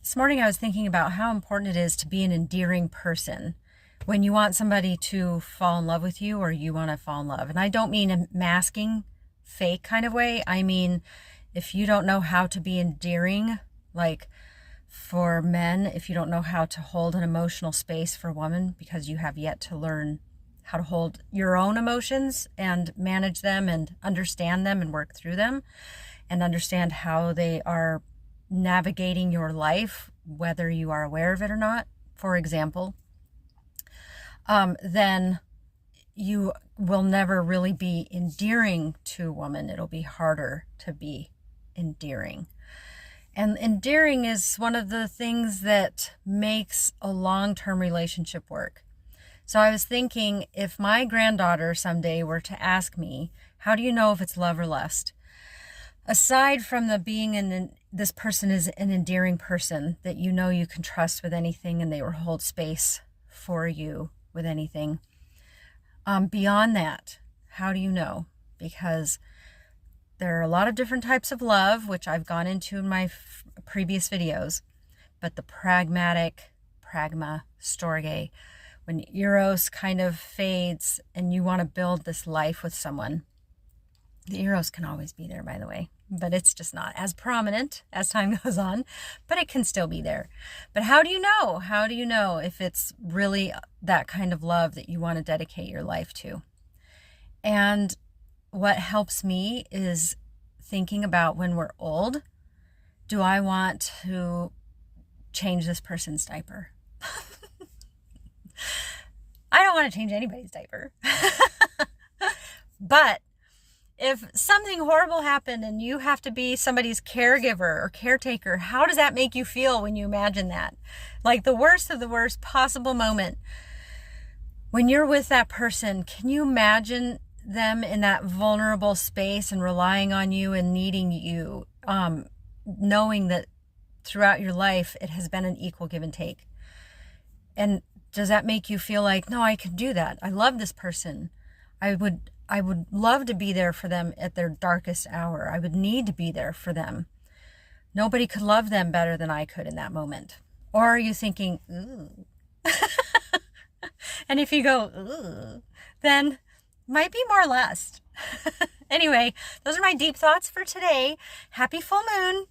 This morning I was thinking about how important it is to be an endearing person when you want somebody to fall in love with you or you want to fall in love. And I don't mean a masking, fake kind of way. I mean, if you don't know how to be endearing, like for men, if you don't know how to hold an emotional space for a woman because you have yet to learn how to hold your own emotions and manage them and understand them and work through them and understand how they are navigating your life, whether you are aware of it or not, for example, then you will never really be endearing to a woman. It'll be harder to be endearing. And endearing is one of the things that makes a long-term relationship work. So I was thinking, if my granddaughter someday were to ask me, how do you know if it's love or lust? Aside from the being this person is an endearing person that you know you can trust with anything and they will hold space for you with anything. Beyond that, how do you know? Because there are a lot of different types of love, which I've gone into in my previous videos, but the pragmatic, pragma, storge, when eros kind of fades and you want to build this life with someone, the eros can always be there, by the way, but it's just not as prominent as time goes on, but it can still be there. But how do you know? How do you know if it's really that kind of love that you want to dedicate your life to? And what helps me is thinking about when we're old, do I want to change this person's diaper? I don't want to change anybody's diaper. But if something horrible happened and you have to be somebody's caregiver or caretaker, how does that make you feel when you imagine that? Like the worst of the worst possible moment. When you're with that person, can you imagine them in that vulnerable space and relying on you and needing you, knowing that throughout your life it has been an equal give and take? And does that make you feel like, no, I could do that? I love this person. I would love to be there for them at their darkest hour. I would need to be there for them. Nobody could love them better than I could in that moment. Or are you thinking, ooh? And if you go, ooh, then might be more lust. Anyway, those are my deep thoughts for today. Happy full moon.